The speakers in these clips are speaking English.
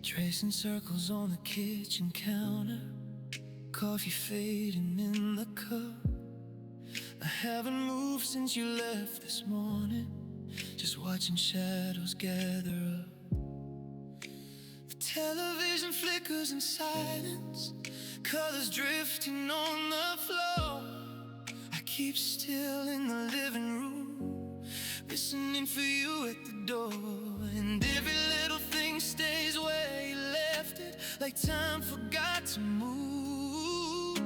Tracing circles on the kitchen counter, coffee fading in the cup. I haven't moved since you left this morning, just watching shadows gather up. The television flickers in silence, colors drifting on the floor. I keep still in the living room, listening for you at the door. And every little thing stays where you left it, like time forgot to move.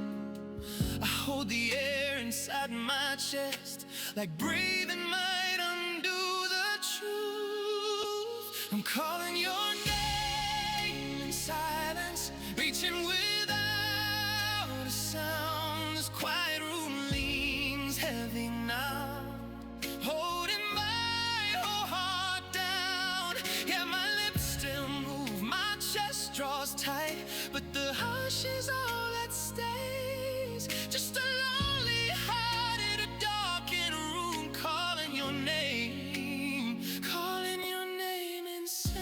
I hold the air inside my chest, like breathing might undo the truth. I'm calling your name in silence, reaching without a sound. This quiet room leans heavy now, holding my whole heart down. Yeah, my lips still move, my chest draws tight, but the hush is all that stays. Just a lonely heart in a darkened room, calling your name, calling your name in silence.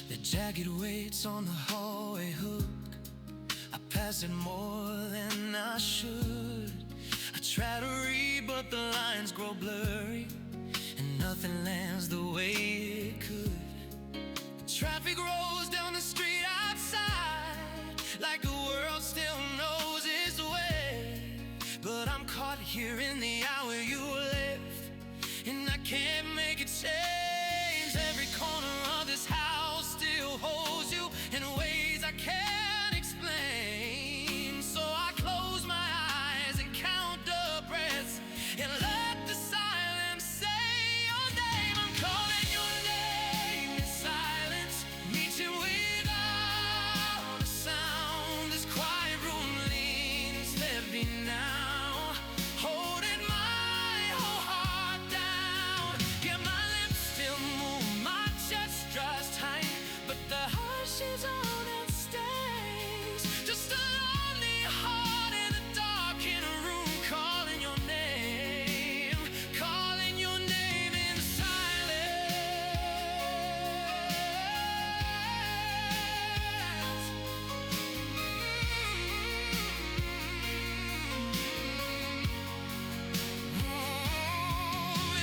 The jagged weights on the hallway hook, I pass it more than I should. I try to read, but the lines grow blurry, and nothing lands the way it could. The traffic rolls down the street outside, like the world still knows its way. But I'm caught here in the hour you left, and I can't make it change. Every corner of this house still holds you in ways I can't explain. So I close my eyes and count the breaths and let the silence say your name. I'm calling your name in silence, reaching without a sound. This quiet room leans heavy now, holding my whole heart down. Yeah, my lips still move, my chest draws tight, but the hush is all that stays. Just a lonely heart in a dark in a room, calling your name, calling your name in silence.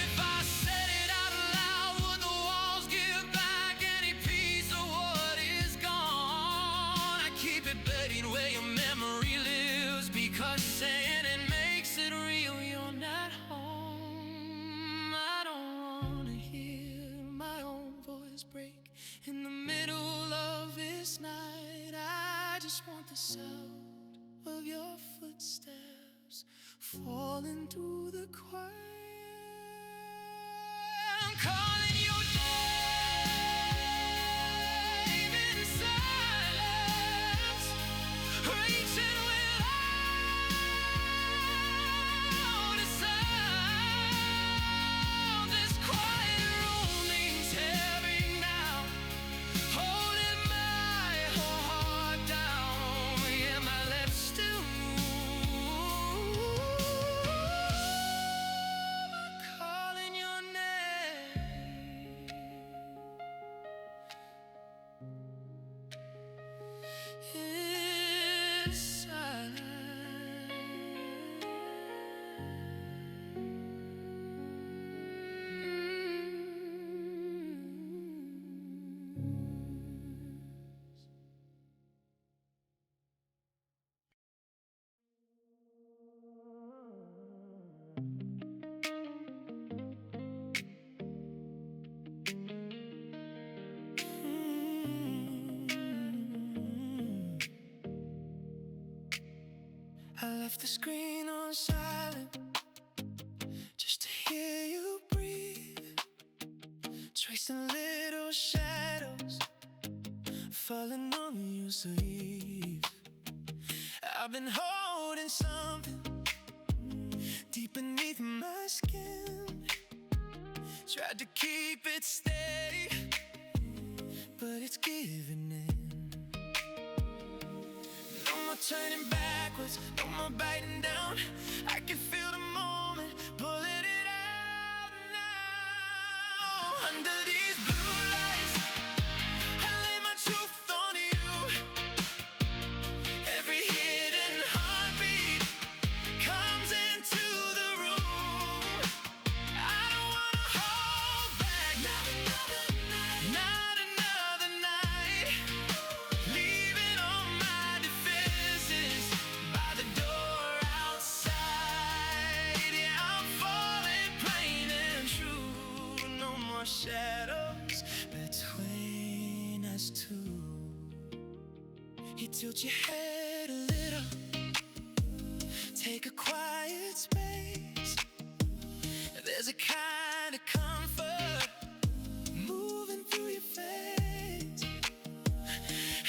If I said it out loud, would the walls give back any piece of what is gone? I keep it buried where your memory lives, because saying it makes it real. You're not home. I don't wanna hear my own voice break in the middle of this night. I just want the sound of your footsteps falling through the quiet. I'm calling your name in silence, reaching without a sound. This quiet room leans heavy now, holding my whole heart down. Yeah, my lips still move. I'm calling your name in silence. I left the screen on silent, just to hear you breathe, tracing little shadows falling on your sleeve. I've been holding something deep beneath my skin. Tried to keep it steady, but it's giving in. No more turning backwards, no more biting down. I can feel the moment, pulling it out now. Under these blue lights, I lay my truth on you. Every hidden heartbeat comes into the room. I don't wanna hold back, not another night, not another night. Leaving all my defenses by the door outside. Yeah, I'm falling plain and true. No more shadows between us two. You tilt your head a little, take a quiet space. There's a kind of comfort moving through your face,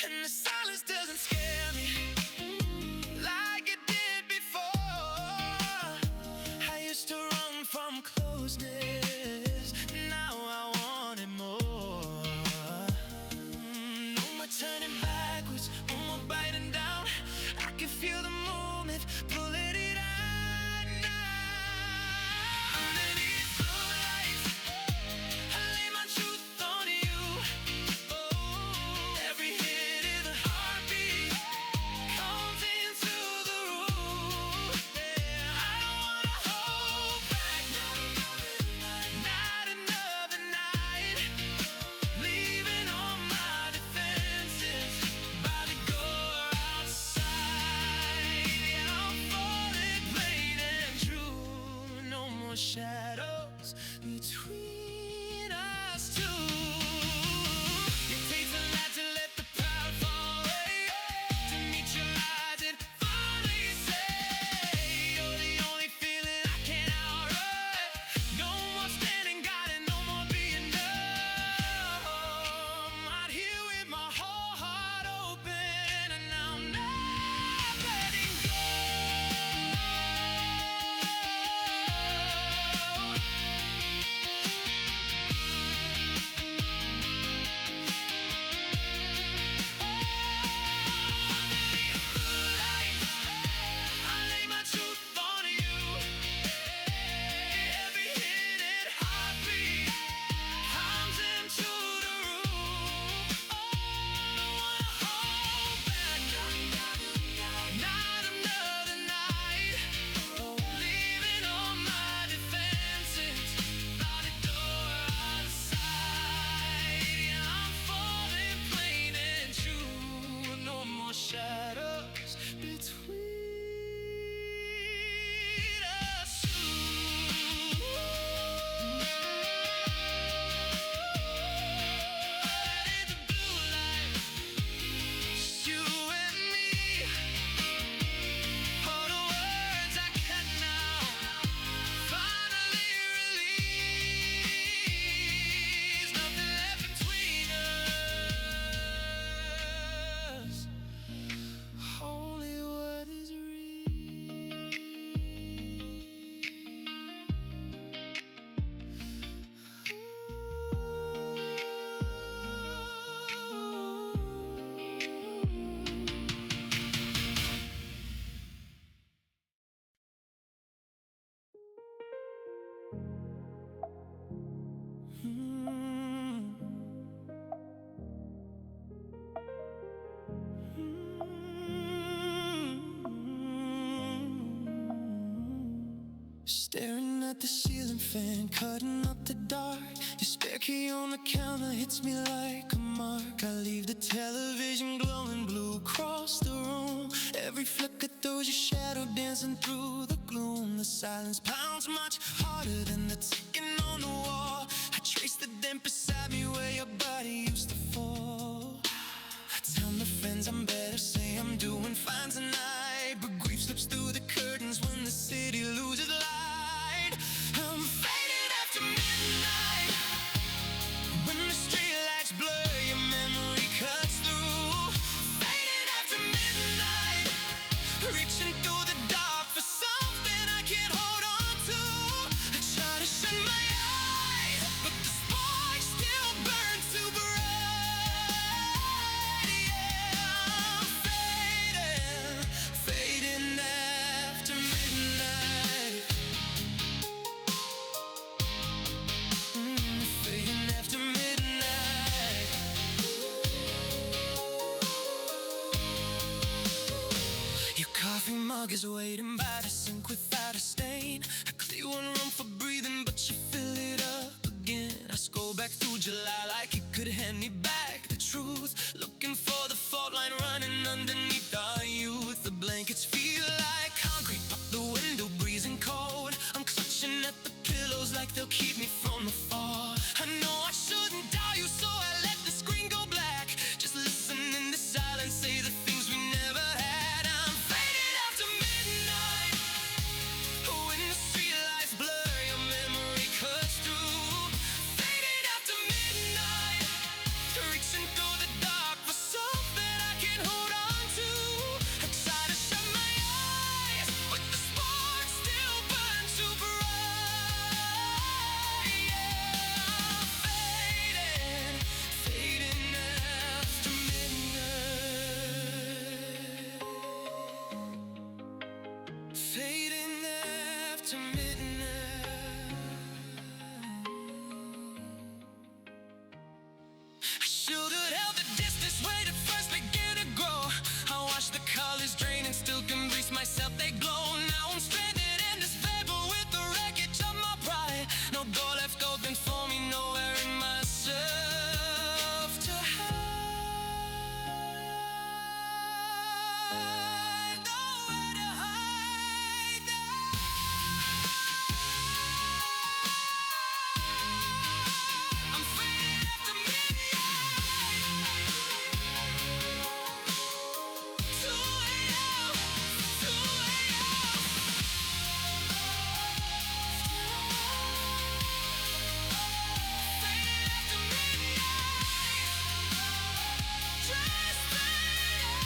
and the silence doesn't scare me like it did before. I used to run from closeness, now I want it more. No more turning backwards, no more biting down. I can feel the movement, pulling it out now. Under these blue lights, I lay my truth on you. Oh, every hidden heartbeat comes into the room. Yeah, I don't wanna hold back, not another night, not another night. Leaving all my defenses by the door outside. Yeah, I'm falling plain and true. No more shadows between us two. It takes a lot to let the proud fall away, to meet your eyes and finally say you're the only feeling I can't outrun. No more standing guard and no more being numb. Out here with my whole heart open, and I'm not letting go. I lay my truth on you. Every hidden heartbeat comes into the room. Oh, I don't wanna hold back, not another night. Leaving all my defenses by the door outside. Yeah, I'm falling plain and true. No more shadows between us two. Under the blue light, just you and me. All the words I cut now finally release. Nothing left between us, only what is real. Staring at the ceiling fan, cutting up the dark. Your spare key on the counter hits me like a mark. I leave the television glowing blue across the room. Every flicker throws your shadow dancing through the gloom. The silence pounds much harder than the ticking on the wall. I trace the dent beside me where your body used to fall. I tell my friends I'm better, say I'm doing fine tonight, but grief slips through the curtains when the city loses light. I'm faded after midnight, when the streetlights blur, your memory cuts through. Faded after midnight, myself, they glow. Now I'm stranded in this vapor with the wreckage of my pride. No door left open for me, nowhere in myself to hide. Nowhere to hide. I'm fading after midnight. 2 a.m. 2 a.m. Fading after midnight. Just fading.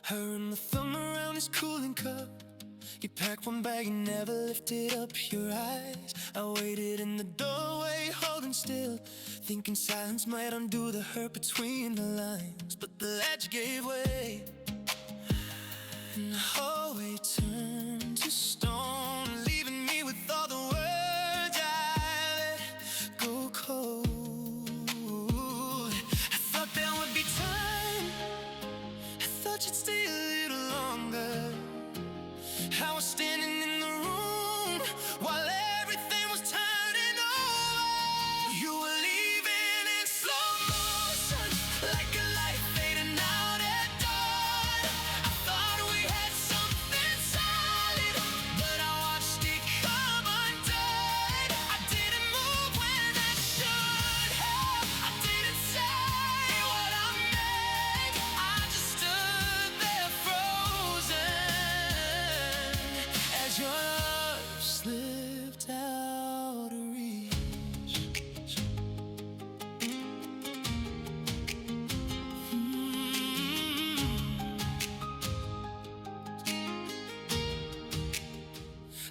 Her and the thumb around his cooling cup. You packed one bag and never lifted up your eyes. I waited in the doorway, holding still, thinking silence might undo the hurt between the lines. But the ledge gave way, and the hallway turned to stone, leaving me with all the words I let go cold. I thought there would be time, I thought you'd stay a little longer. I was standing in the room while everything was turning over. You were leaving in slow motion, like a light fading out at dawn. I thought we had something solid, but I watched it come undone. I didn't move when I should have. I didn't say what I meant. I just stood there frozen as your love slipped out of reach.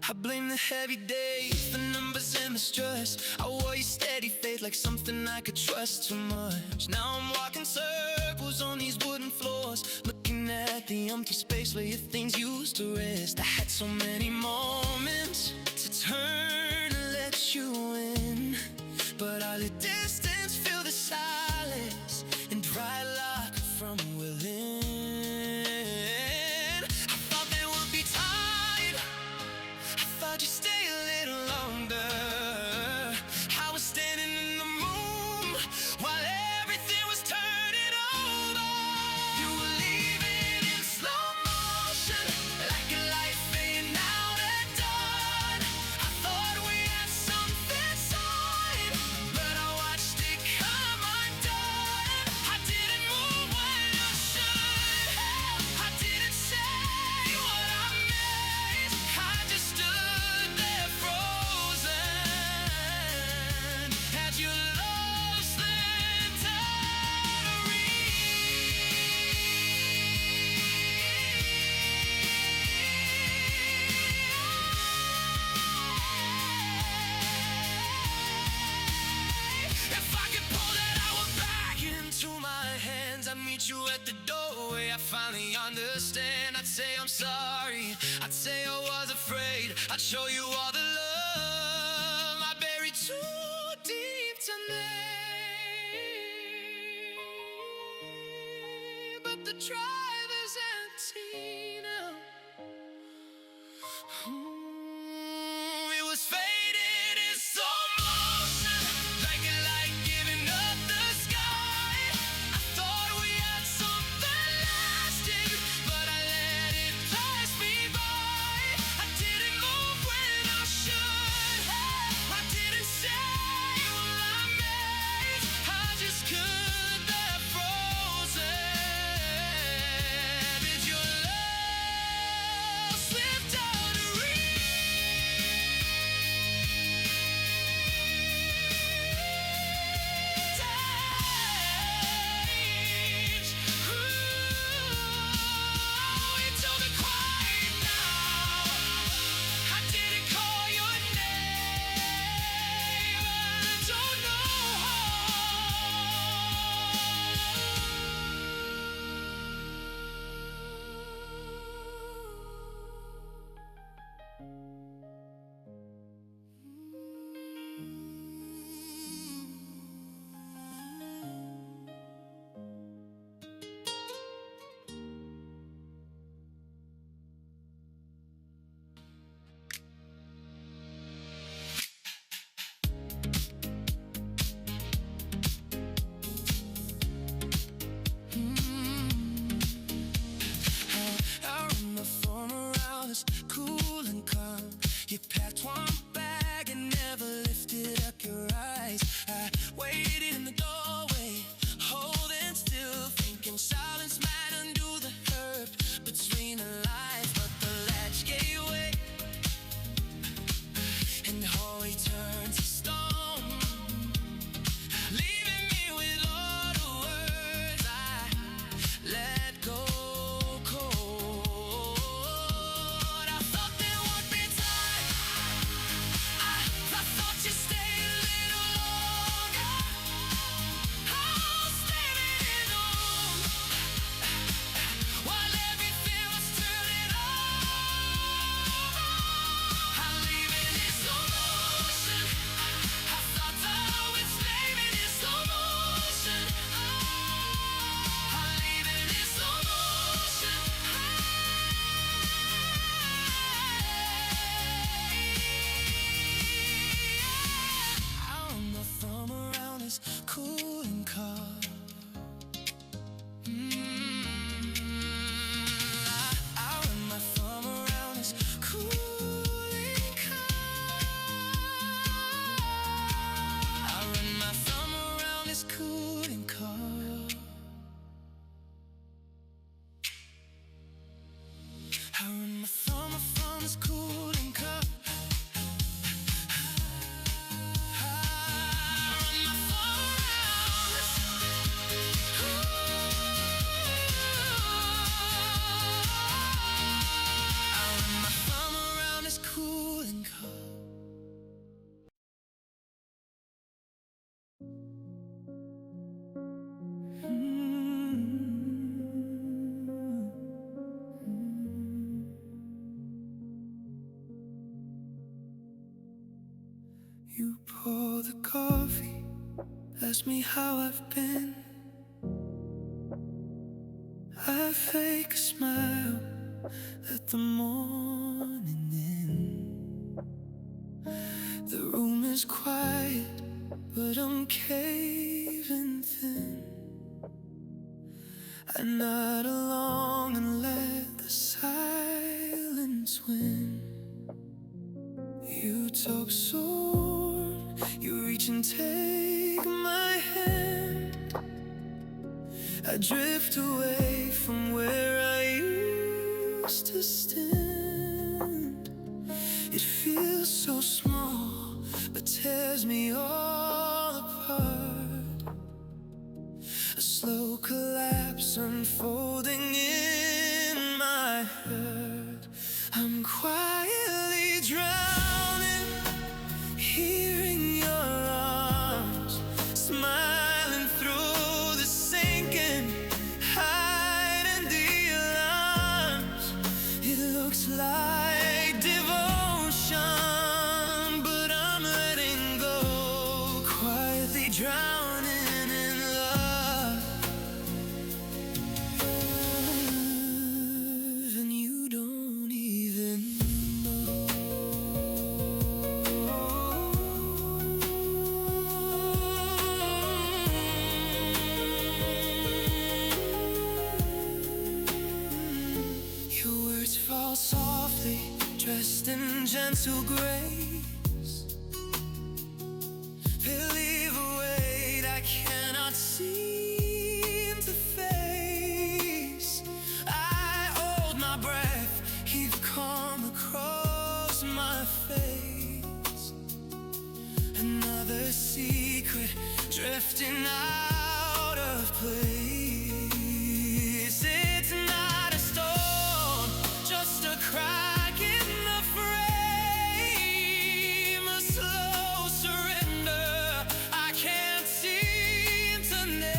I blame the heavy days, the numbers and the stress. I wore your steady faith like something I could trust too much. Now I'm walking circles on these wooden floors, looking at the empty space where your things used to rest. I had so many moments to turn and let you in, but I let distance fill the silence and dry lock from within. I thought there would be time, I thought you'd stay a little longer. I was standing in the room while everything was turning over. You were leaving in slow motion, like a light fading out at dawn. I thought we had something solid, but I watched it come undone. I didn't move when I should have. I didn't say what I meant. I just stood there frozen as your love slipped out of reach. If I could pull that hour back into my hands, I'd meet you at the doorway. I finally understand. I'd say I'm sorry, I'd say I was afraid. I'd show you all the love I buried too deep to name. But the drive is empty now. It was faded in slow motion, like a light giving up the sky. I thought we had something lasting, but I let it pass me by. I didn't move when I should You pour the coffee, ask me how I've been. I fake a smile at the morning end. The room is quiet, but I'm caving thin. I nod along and let the silence win. You talk sword, you reach and take my hand. I drift away from where I used to stand. It feels so small, but tears me all apart. A slow collapse unfolding in my heart. I'm quietly drowning here in your arms, smiling through the sinking, hiding the alarms. It looks like devotion, but I'm letting go, quietly drowning in love. And you don't even know. Your words fall softly, dressed in gentle grace. They leave a weight I cannot seem to face. I hold my breath, keep calm across my face. Another secret drifting out of place. It's not a storm, just a crack in the frame. A slow surrender I can't seem to name.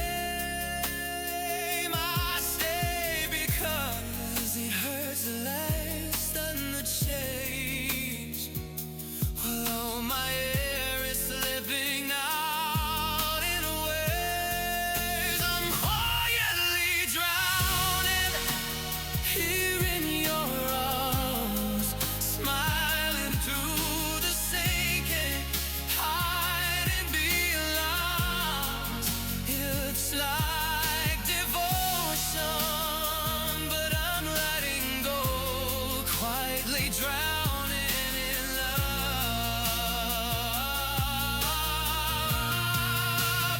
I stay because it hurts less than the change. While my air is slipping out in waves, I'm quietly drowning here in your arms, smiling through the sinking, hiding behind alarms. It looks like devotion, but I'm letting go, quietly drowning in love.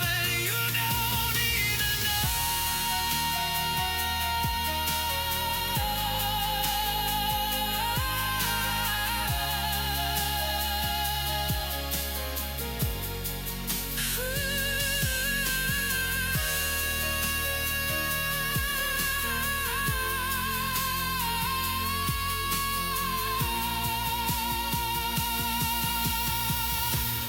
And you don't even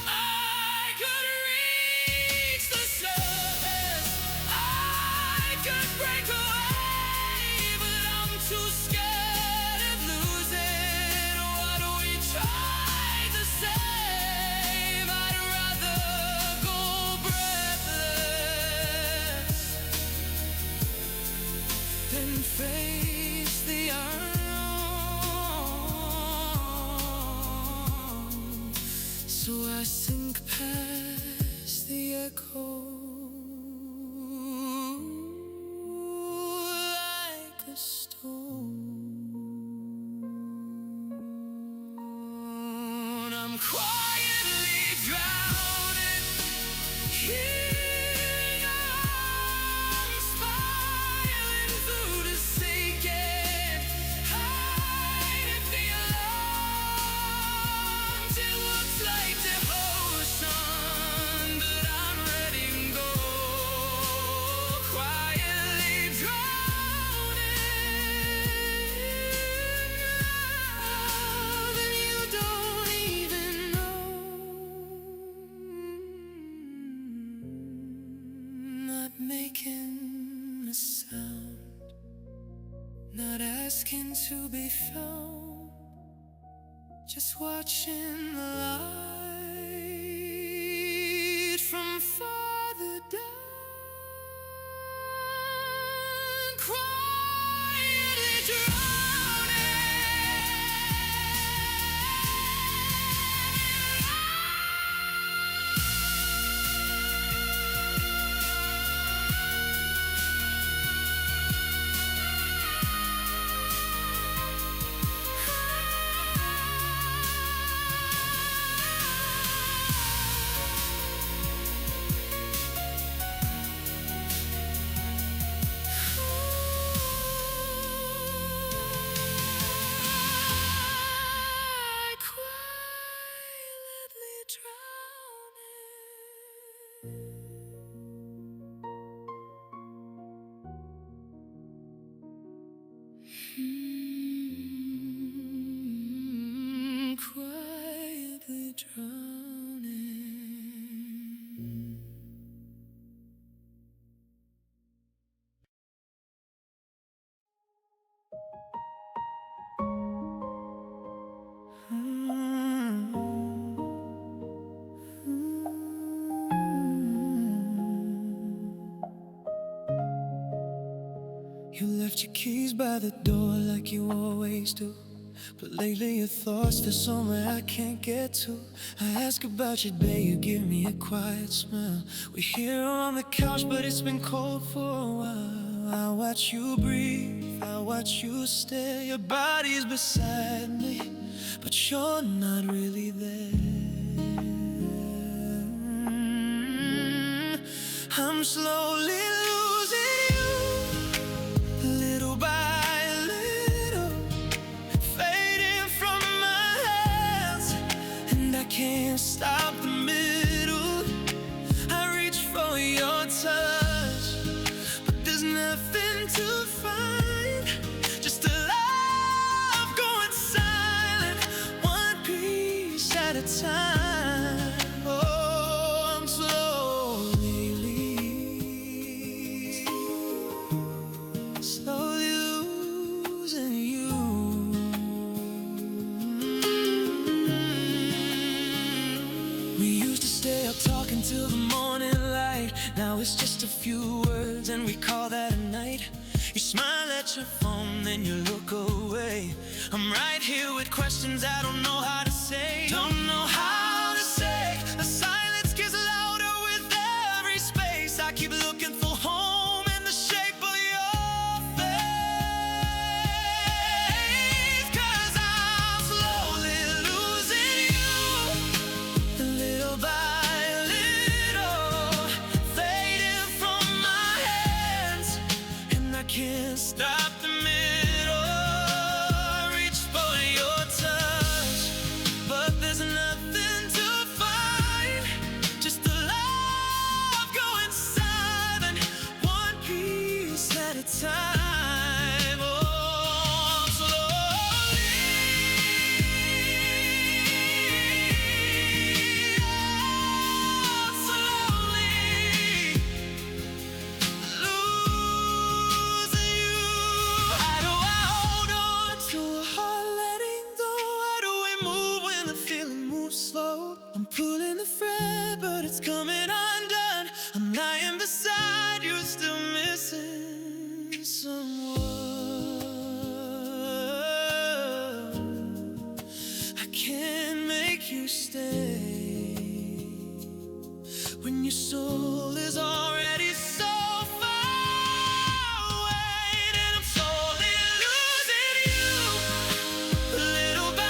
I could reach the surface, I could break away, but I'm too scared of losing what we tried to save. I'd rather go breathless than face the unknown. So I sink past the echo like a stone. I'm quietly drowning here, I'm spiraling through the sinking, hiding the alarms. It looks like devotion, but I'm letting go, quietly drowning in love. And you don't even know. Not making a sound, not asking to be found, just watching the light Quietly drowning. You left your keys by the door like you always do. But lately your thoughts, they're somewhere I can't get to. I ask about your day, you give me a quiet smile. We're here on the couch, but it's been cold for a while. I watch you breathe, I watch you stare. Your body's beside me, but you're not really there. I'm slowly losing you, little by little, fading from my hands, and I can't stop the middle. I reach for your touch, but there's nothing to find. Just a love going silent, one piece at a time. Talking till the morning light. Now it's just a few words and we call that a night. You smile at your phone, then you look away. I'm right here with questions I don't know how to say. Don't know how to say. The silence gets louder with every space. I keep looking for home in the shape of your face. 'Cause I'm slowly losing you, little by can't stop the middle. I reach for your touch, but there's nothing to find. Just a love going silent, one piece at a time. Oh, slowly, oh, slowly. Slow, I'm pulling the thread, but it's coming undone. I'm lying beside you, still missing someone. I can't make you stay when your soul is already so far away. And I'm slowly losing you, little by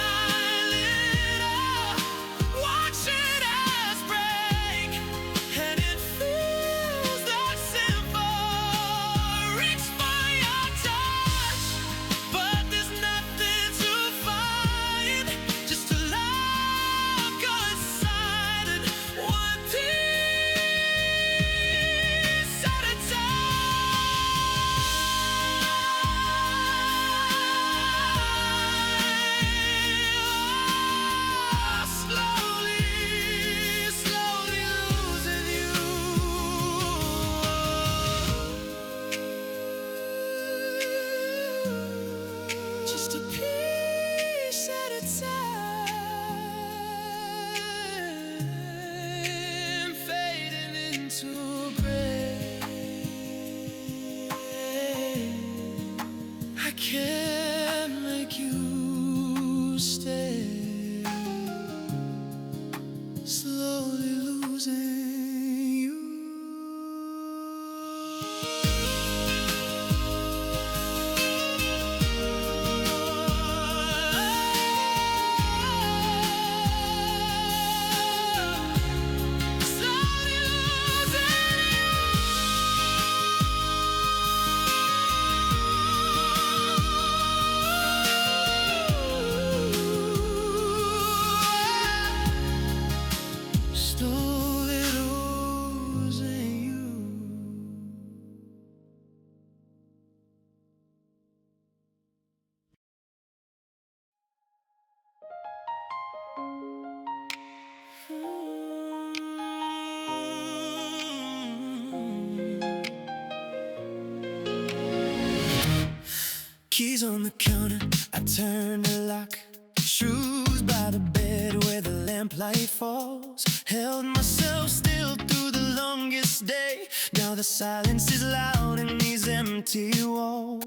light falls. Held myself still through the longest day. Now the silence is loud in these empty walls.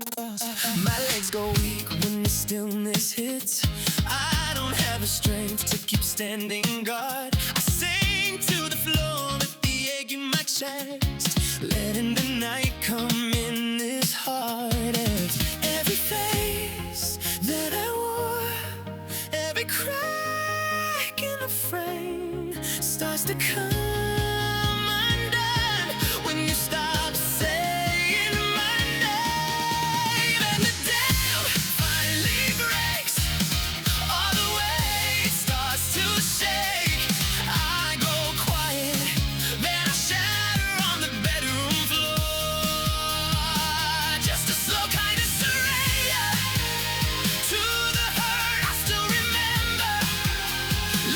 My legs go weak when the stillness hits. I don't have the strength to keep standing guard. I sink to the floor with the ache in my chest, letting the night come in this hard. Every face that I wore, every crack in the frame starts to come undone when you stop saying my name. And the dam finally breaks, all the weight starts to shake. I go quiet, then I shatter on the bedroom floor. Just a slow kind of surrender to the hurt I still remember,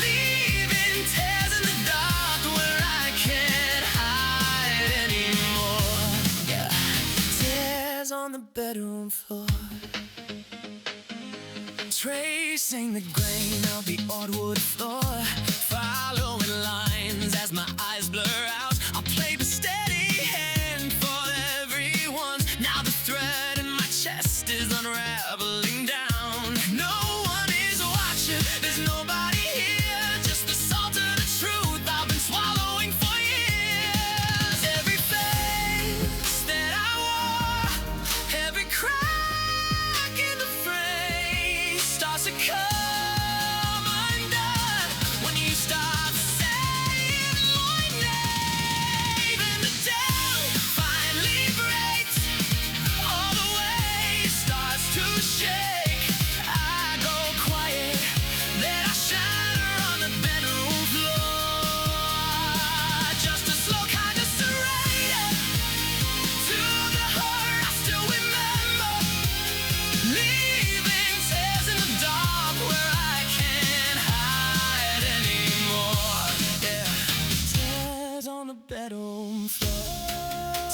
leaving tears in the dark where I can't hide anymore. Yeah. Tears on the bedroom floor, tracing the grain of the odd wood floor, following lines as my eyes blur out. I play the steady hand for everyone. Now the thread in my chest is unraveling down. No one is watching, there's nobody here, just the salt of the truth I've been swallowing for years. Every face that I wore, every crack in the frame starts to come undone when you stop saying my name. And the dam finally breaks, all the weight starts to shake. I go quiet, then I shatter on the bedroom floor. Just a slow kind of surrender to the hurt I still remember, leaving tears in the dark where I can't hide anymore. Yeah. Tears on the bedroom floor.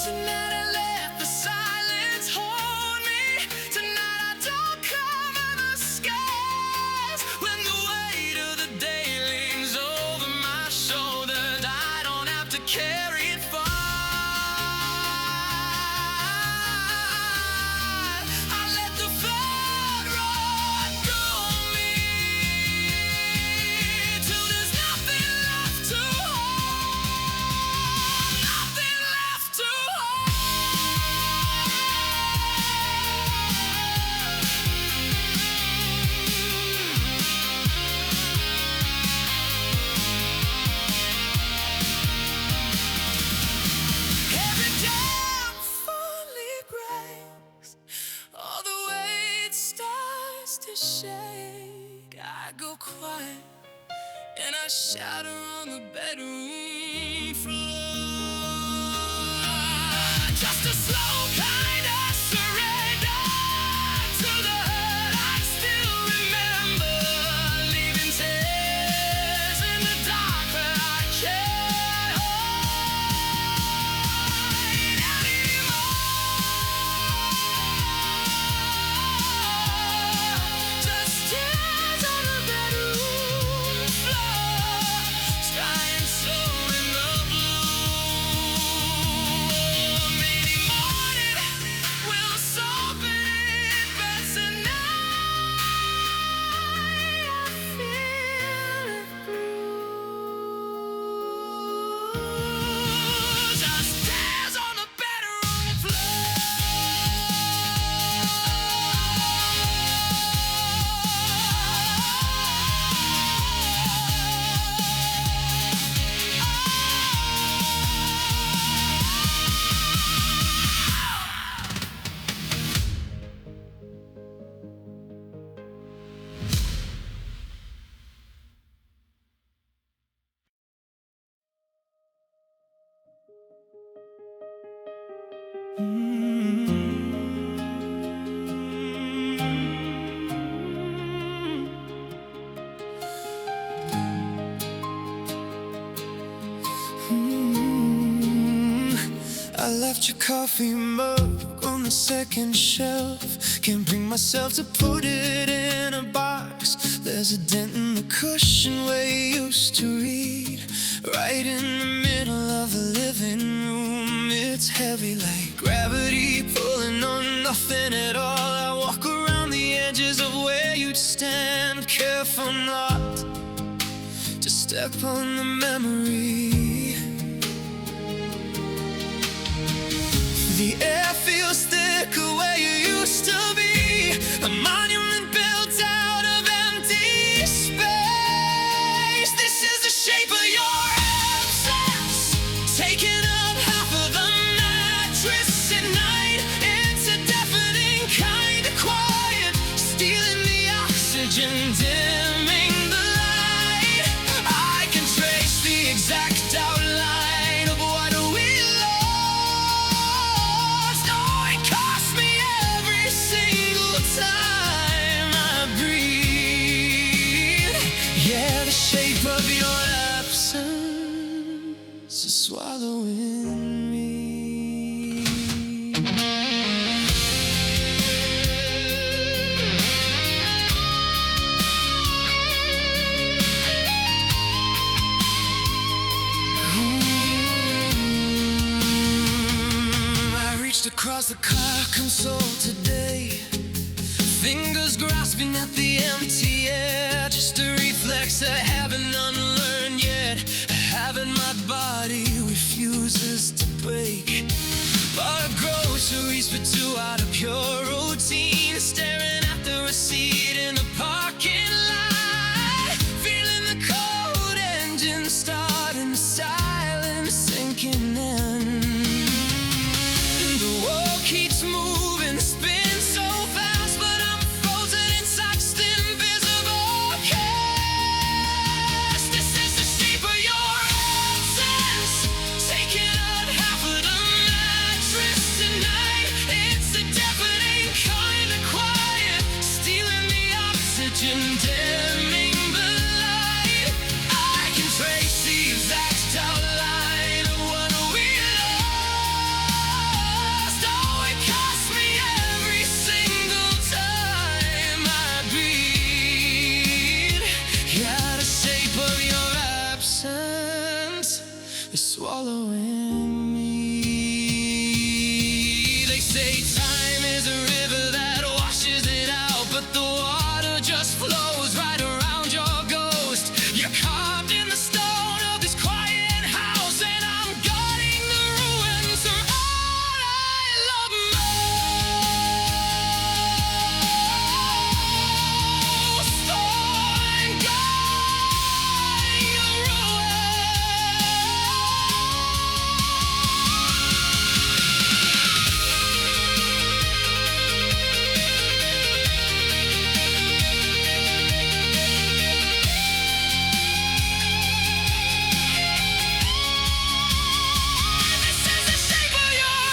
Tonight I let the silence hold me. Tonight I don't cover the skies. When the weight of the day leans over my shoulders, I don't have to carry it far. I let the flood run through me till there's nothing left to hold. Nothing left to hold. Every dam finally breaks, all the weight starts to shake. I go quiet and I shatter on the bedroom floor. Just a slow kind of surrender to the hurt I still remember, leaving tears in the dark where I can't hide anymore. Just tears on the bedroom floor, sky and soul in the blue. Maybe morning will soften it, but tonight I feel it through. Just tears on the bedroom floor. I left your coffee mug on the second shelf. Can't bring myself to put it in a box. There's a dent in the cushion where you used to read, right in the middle of the living room. It's heavy like gravity, pulling on nothing at all. I walk around the edges of where you'd stand, careful not to step on the memory. The air feels thicker where you used to be, a monument built out of empty space. This is the shape of your absence, taking up half of the mattress at night. It's a deafening kind of quiet, stealing the oxygen, dimming the light. I can trace the exact outline of what we lost. Oh, it cost me every single time I breathe. Yeah, the shape of your absence is swallowing me. Across the car console today, fingers grasping at the empty air. Just a reflex I haven't unlearned yet, a habit my body refuses to break. Bought groceries for two out of pure routine, staring at the receipt in the parking lot, feeling the cold engine start and the silence sinking in. Keeps moving, spins so fast, but I'm frozen inside just invisible cast. This is the shape of your absence, taking up half of the mattress tonight. It's a deafening kind of quiet, stealing the oxygen, dimming the light. I can trace the exact outline of what we lost. Oh, it cost me every single time I breathe. Yeah, the shape of your absence is swallowing me. They say time is a river that washes it out, but the water just flows right around your ghost. You're carved in the stone of this quiet house, and I'm guarding the ruins of all I love most. Oh, I'm guarding the This is the shape of your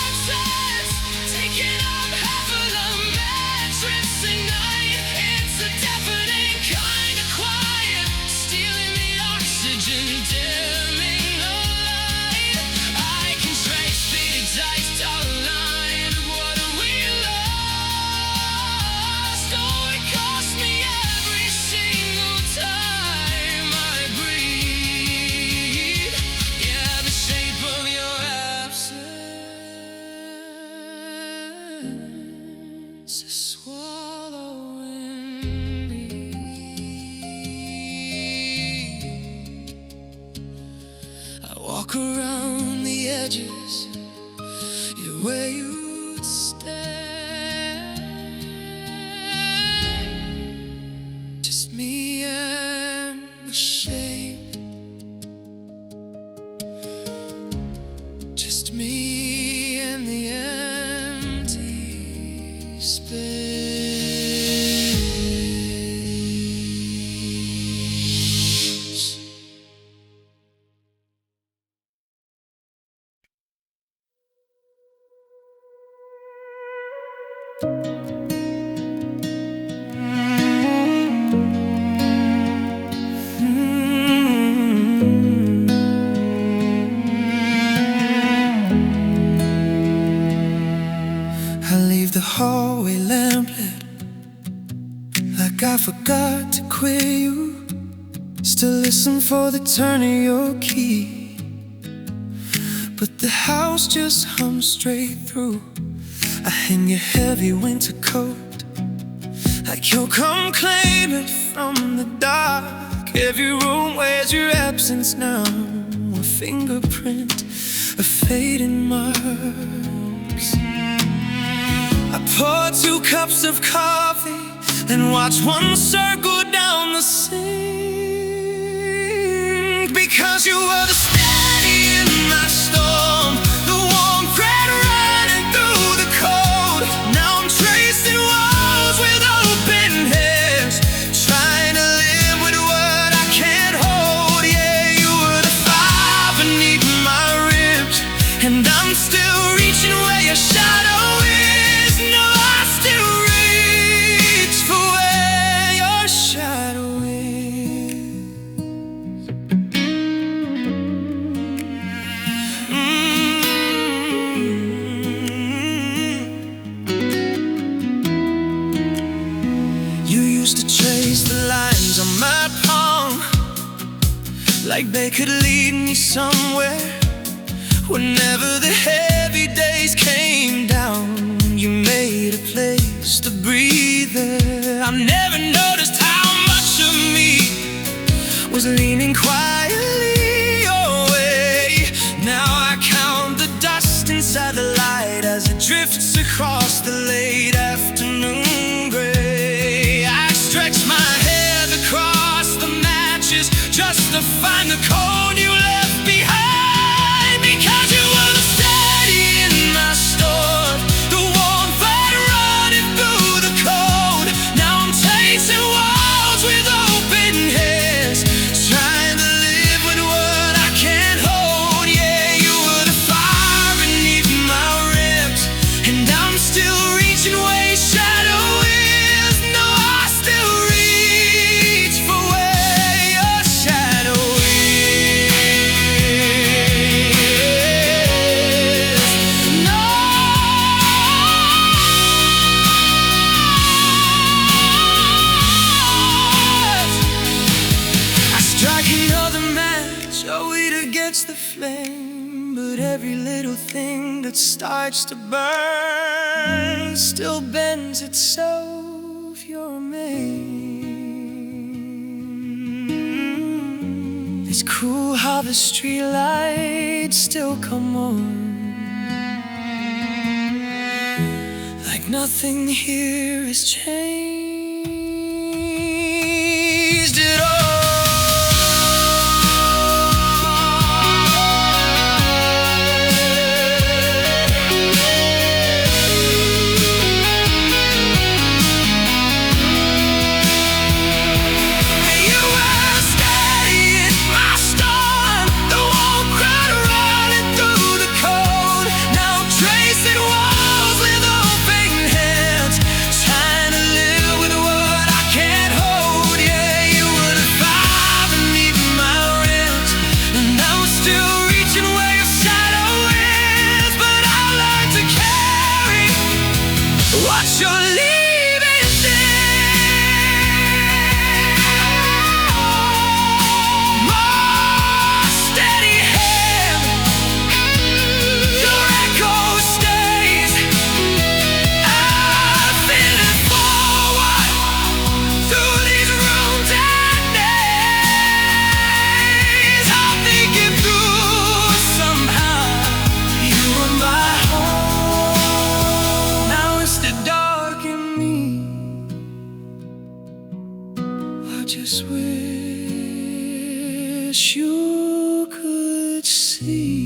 absence, taking up half of the mattress tonight. It's a deafening kind of quiet, stealing the oxygen, dimming the light. I can trace the exact outline of what we lost. Oh, it cost me every single time I breathe. Yeah, the shape of your absence is swallowing me. I walk around the edges, you're where you'd stand. Just me and the shape, just me and the empty space. I leave the hallway lamp lit, like I forgot to listen for the turn of your key, but the house just hums straight through. I hang your heavy winter coat like you'll come claim it from the dark. Every room wears your absence now, a fingerprint of fading marks. I pour 2 cups of coffee and watch one circle down the sink, because you were the steady in my storm, the warm thread running through the cold. Now I'm tracing walls with open hands, trying to live with what I can't hold. Yeah, you were the fire beneath my ribs, and I'm still reaching where your shadow is. No, I still reach for where your shadow is. You used to trace the lines on my palm like they could lead me somewhere. Whenever the heavy days came down, you made a place to breathe there. I never noticed how much of me was leaning quietly your way. Now I count the dust inside the light as it drifts across the late afternoon gray. I stretch my head across the matches just to find the cold you left behind, because you were the steady in my storm, the warm fire running through the cold. Now I'm chasing walls with open hands, trying to live with what I can't hold. Yeah, you were the fire beneath my ribs, and I'm still reaching where your shadow is. No, I still reach for where your shadow is. No, I strike another match, oh, it against the flame, but every little thing that starts to burn still bends itself your mane. It's cool how the streetlights still come on, like nothing here has changed at all. You were steady in my storm, the warm crowd running through the cold. Now I'm tracing walls with open hands, trying to live with what I can't hold. Yeah, you were the fire beneath my ribs, and I'm still reaching where your shadow is. But I learned to carry what you're leaving there. More steady hand, your echo stays. I'm feeling forward through these rooms and days. I'll think it through somehow. You were my home. Now it's the dark in me. I just wish you could see.